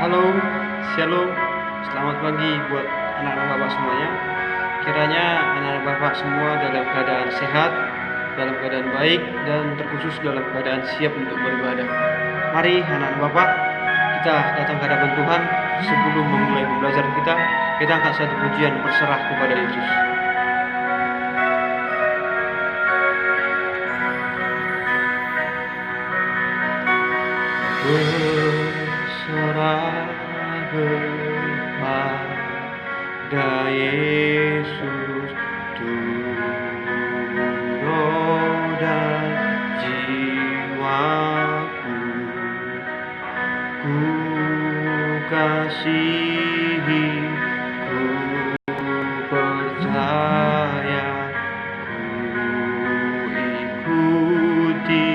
Halo, shalom, selamat pagi buat anak-anak Bapak semuanya. Kiranya anak-anak Bapak semua dalam keadaan sehat, dalam keadaan baik, dan terkhusus dalam keadaan siap untuk beribadah. Mari anak-anak Bapak, kita datang ke hadapan Tuhan. Sebelum memulai pembelajaran kita angkat satu pujian berserah kepada Yesus. Berserah kepada Yesus, tubuh dan jiwaku, ku kasihi, ku percaya, ku ikuti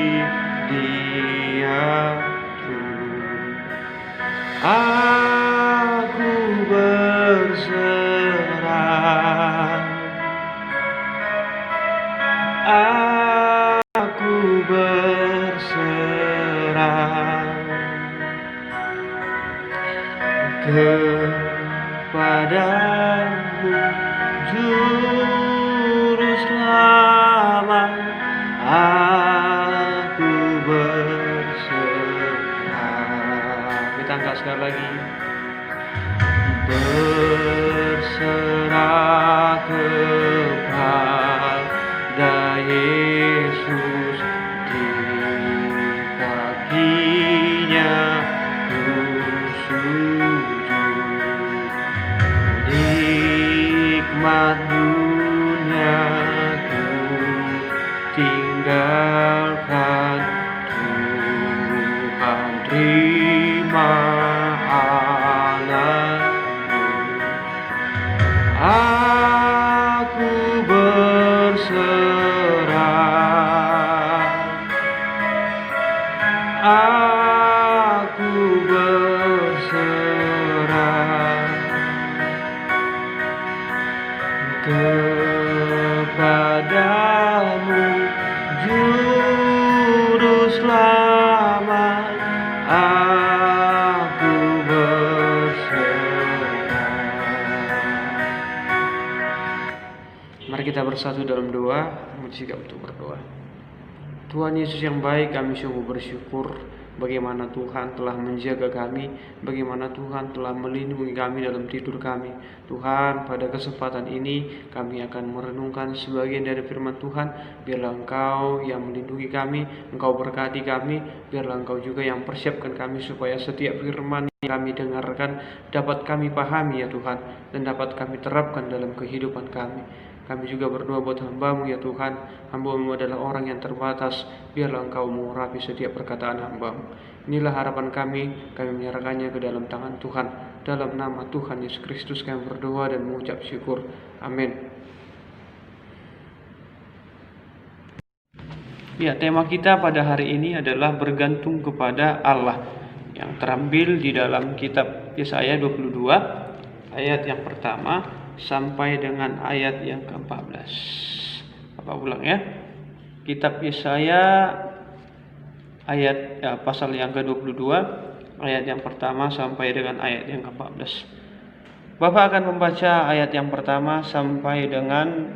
Dia. Aku berserah, aku berserah kepadamu, Juru Selamat. Aku berserah. Kita angkat sekali lagi. Berserah kepada Yesus, di kakinya ku sujud. Nikmat dunia ku tinggalkan, Tuhan terima anakmu. Aku berserah, aku berserah kepadamu, Juru Selamat. Aku berserah. Mari kita bersatu dalam doa, bersikap untuk berdoa. Tuhan Yesus yang baik, kami sungguh bersyukur bagaimana Tuhan telah menjaga kami, bagaimana Tuhan telah melindungi kami dalam tidur kami. Tuhan, pada kesempatan ini kami akan merenungkan sebagian dari firman Tuhan. Biarlah Engkau yang melindungi kami, Engkau berkati kami, biarlah Engkau juga yang persiapkan kami supaya setiap firman yang kami dengarkan dapat kami pahami ya Tuhan, dan dapat kami terapkan dalam kehidupan kami. Kami juga berdoa buat hamba-Mu ya Tuhan. Hamba-Mu adalah orang yang terbatas. Biarlah Engkau mengurapi setiap perkataan hamba-Mu. Inilah harapan kami menyerahkannya ke dalam tangan Tuhan. Dalam nama Tuhan Yesus Kristus kami berdoa dan mengucap syukur. Amin. Ya, tema kita pada hari ini adalah bergantung kepada Allah, yang terambil di dalam kitab Yesaya 22 ayat yang pertama sampai dengan ayat yang ke-14. Bapak ulang ya. Kitab Yesaya pasal yang ke-22 ayat yang pertama sampai dengan ayat yang ke-14. Bapak akan membaca ayat yang pertama sampai dengan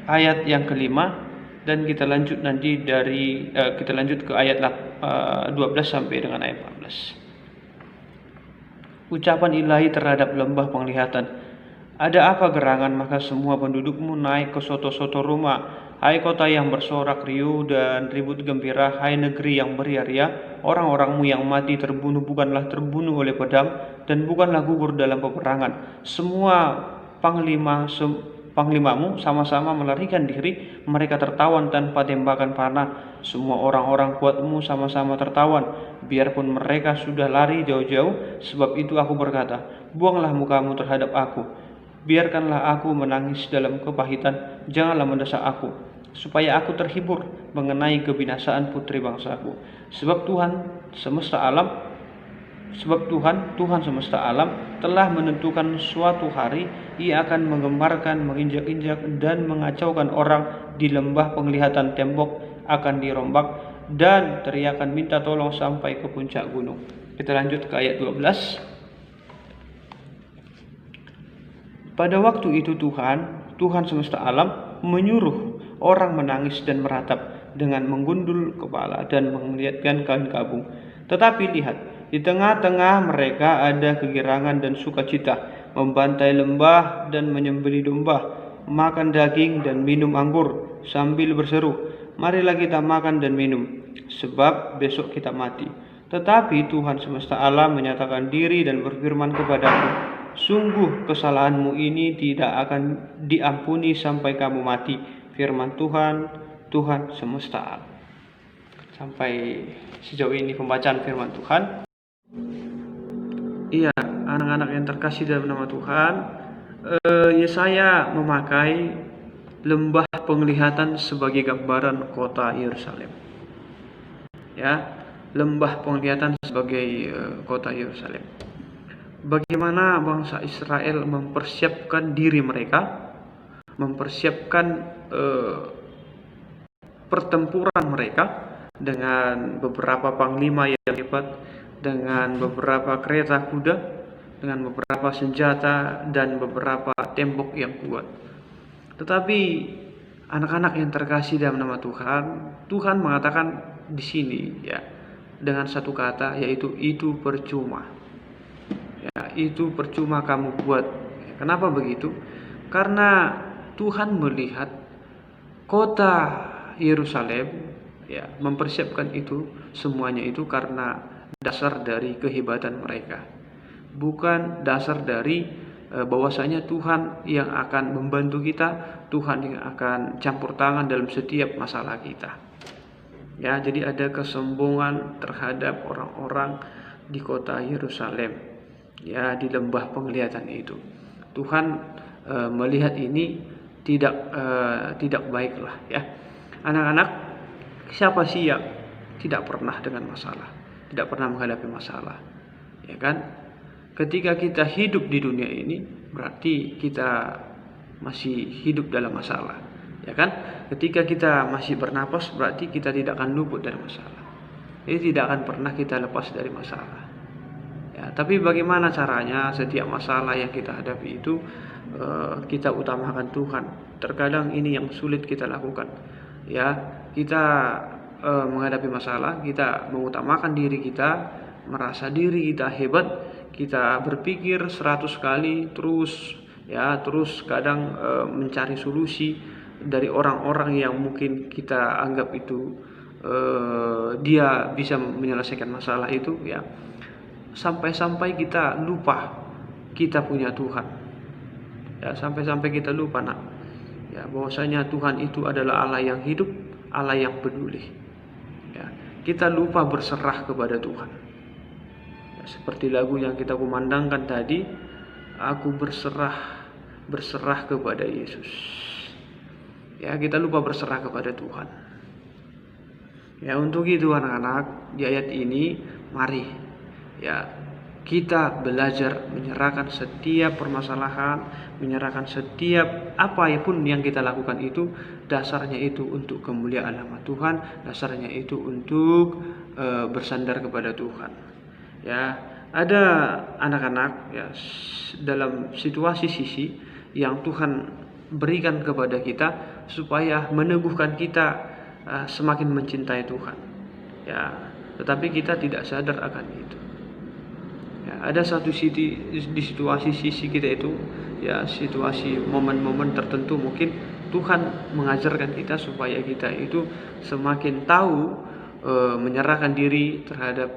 ayat yang kelima, dan kita lanjut nanti kita lanjut ke ayat 12 sampai dengan ayat 14. Ucapan ilahi terhadap lembah penglihatan. Ada apa gerangan, maka semua pendudukmu naik ke soto-soto rumah. Hai kota yang bersorak riuh dan ribut gembira, hai negeri yang beria-ria, orang-orangmu yang mati terbunuh bukanlah terbunuh oleh pedang, dan bukanlah gugur dalam peperangan. Semua panglimamu sama-sama melarikan diri, mereka tertawan tanpa tembakan panah. Semua orang-orang kuatmu sama-sama tertawan, biarpun mereka sudah lari jauh-jauh. Sebab itu aku berkata, buanglah mukamu terhadap aku. Biarkanlah aku menangis dalam kepahitan, janganlah mendesak aku, supaya aku terhibur mengenai kebinasaan putri bangsaku. Sebab Tuhan semesta alam telah menentukan suatu hari, Ia akan menggemparkan, menginjak-injak dan mengacaukan orang. Di lembah penglihatan tembok akan dirombak, dan teriakan minta tolong sampai ke puncak gunung. Kita lanjut ke ayat 12. Pada waktu itu Tuhan semesta alam menyuruh orang menangis dan meratap dengan menggundul kepala dan menggeliatkan kain kabung. Tetapi lihat, di tengah-tengah mereka ada kegirangan dan sukacita, membantai lembah dan menyembelih domba, makan daging dan minum anggur, sambil berseru, marilah kita makan dan minum, sebab besok kita mati. Tetapi Tuhan semesta alam menyatakan diri dan berfirman kepadaku, sungguh kesalahanmu ini tidak akan diampuni sampai kamu mati, firman Tuhan, Tuhan semesta alam. Sampai sejauh ini pembacaan firman Tuhan. Iya, anak-anak yang terkasih dalam nama Tuhan, Yesaya memakai lembah penglihatan sebagai gambaran kota Yerusalem. Ya, lembah penglihatan sebagai kota Yerusalem. Bagaimana bangsa Israel mempersiapkan diri mereka, mempersiapkan pertempuran mereka dengan beberapa panglima yang hebat, dengan beberapa kereta kuda, dengan beberapa senjata dan beberapa tembok yang kuat. Tetapi anak-anak yang terkasih dalam nama Tuhan, Tuhan mengatakan di sini ya dengan satu kata, yaitu itu percuma. Ya, itu percuma kamu buat. Kenapa begitu? Karena Tuhan melihat kota Yerusalem ya mempersiapkan itu semuanya itu karena dasar dari kehebatan mereka, bukan dasar dari bahwasanya Tuhan yang akan membantu kita, Tuhan yang akan campur tangan dalam setiap masalah kita. Ya, jadi ada kesombongan terhadap orang-orang di kota Yerusalem, ya di lembah penglihatan itu. Tuhan melihat ini tidak baiklah ya. Anak-anak, siapa sih yang tidak pernah dengan masalah, tidak pernah menghadapi masalah, ya kan? Ketika kita hidup di dunia ini, berarti kita masih hidup dalam masalah, ya kan? Ketika kita masih bernapas, berarti kita tidak akan luput dari masalah. Jadi tidak akan pernah kita lepas dari masalah. Ya, tapi bagaimana caranya setiap masalah yang kita hadapi itu kita utamakan Tuhan. Terkadang ini yang sulit kita lakukan. Ya, kita menghadapi masalah, kita mengutamakan diri kita, merasa diri kita hebat, kita berpikir 100 kali terus kadang mencari solusi dari orang-orang yang mungkin kita anggap itu dia bisa menyelesaikan masalah itu ya. Sampai-sampai kita lupa kita punya Tuhan. Ya, sampai-sampai kita lupa ya bahwasanya Tuhan itu adalah Allah yang hidup, Allah yang peduli. Ya, kita lupa berserah kepada Tuhan. Ya, seperti lagu yang kita kumandangkan tadi, aku berserah kepada Yesus. Ya, kita lupa berserah kepada Tuhan. Ya, untuk itu anak-anak, di ayat ini mari ya kita belajar menyerahkan setiap permasalahan, menyerahkan setiap apapun yang kita lakukan itu, dasarnya itu untuk kemuliaan nama Tuhan, dasarnya itu untuk bersandar kepada Tuhan. Ya, ada anak-anak ya dalam situasi sisi yang Tuhan berikan kepada kita supaya meneguhkan kita semakin mencintai Tuhan. Ya, tetapi kita tidak sadar akan itu. Ya, ada satu di situasi sisi kita itu ya situasi momen-momen tertentu mungkin Tuhan mengajarkan kita supaya kita itu semakin tahu menyerahkan diri terhadap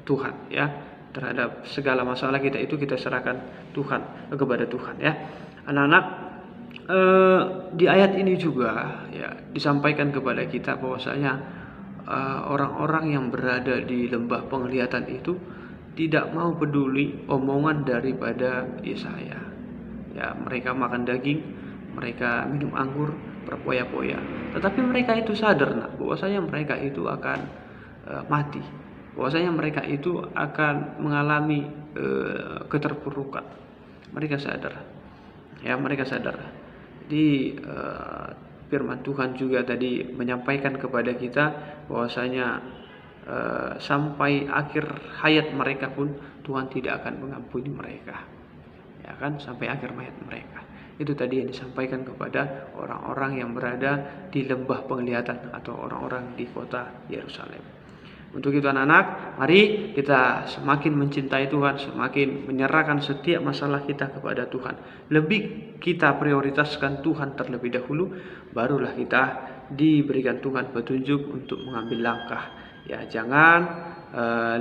Tuhan ya, terhadap segala masalah kita itu kita serahkan Tuhan kepada Tuhan ya. Anak-anak, di ayat ini juga ya disampaikan kepada kita bahwasanya orang-orang yang berada di lembah penglihatan itu tidak mau peduli omongan daripada Yesaya. Ya, mereka makan daging, mereka minum anggur, berpoya-poya. Tetapi mereka itu sadar bahwasanya mereka itu akan mati. Bahwasanya mereka itu akan mengalami keterpurukan. Mereka sadar. Ya, mereka sadar. Jadi firman Tuhan juga tadi menyampaikan kepada kita bahwasanya sampai akhir hayat mereka pun Tuhan tidak akan mengampuni mereka, ya kan, sampai akhir hayat mereka. Itu tadi yang disampaikan kepada orang-orang yang berada di lembah penglihatan atau orang-orang di kota Yerusalem. Untuk itu anak-anak, mari kita semakin mencintai Tuhan, semakin menyerahkan setiap masalah kita kepada Tuhan. Lebih kita prioritaskan Tuhan terlebih dahulu, barulah kita diberikan Tuhan petunjuk untuk mengambil langkah. Ya, jangan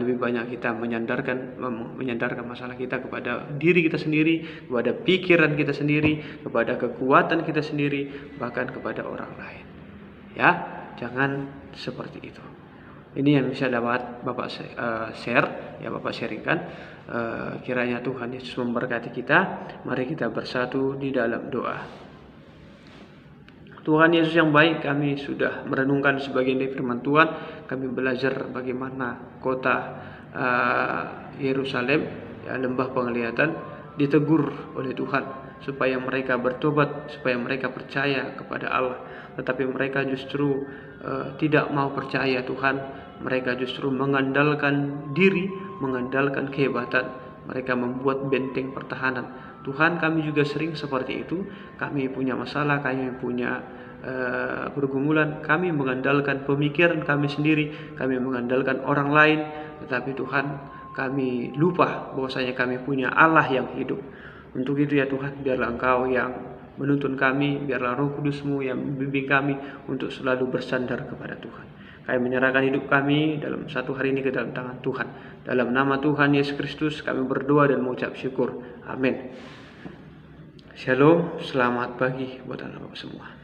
lebih banyak kita menyandarkan masalah kita kepada diri kita sendiri, kepada pikiran kita sendiri, kepada kekuatan kita sendiri, bahkan kepada orang lain. Ya, jangan seperti itu. Ini yang bisa dapat Bapak share, ya Bapak sharingkan. Kiranya Tuhan Yesus memberkati kita. Mari kita bersatu di dalam doa. Tuhan Yesus yang baik, kami sudah merenungkan sebagian dari firman Tuhan. Kami belajar bagaimana kota Yerusalem, ya, lembah penglihatan, ditegur oleh Tuhan supaya mereka bertobat, supaya mereka percaya kepada Allah. Tetapi mereka justru tidak mau percaya Tuhan. Mereka justru mengandalkan diri, mengandalkan kehebatan. Mereka membuat benteng pertahanan. Tuhan, kami juga sering seperti itu. Kami punya masalah, kami punya pergumulan, kami mengandalkan pemikiran kami sendiri, kami mengandalkan orang lain. Tetapi Tuhan, kami lupa bahwasanya kami punya Allah yang hidup. Untuk itu ya Tuhan, biarlah Engkau yang menuntun kami, biarlah Roh Kudus-Mu yang membimbing kami untuk selalu bersandar kepada Tuhan. Kami menyerahkan hidup kami dalam satu hari ini ke dalam tangan Tuhan. Dalam nama Tuhan Yesus Kristus kami berdoa dan mengucap syukur. Amin. Shalom, selamat pagi buat anak-anak semua.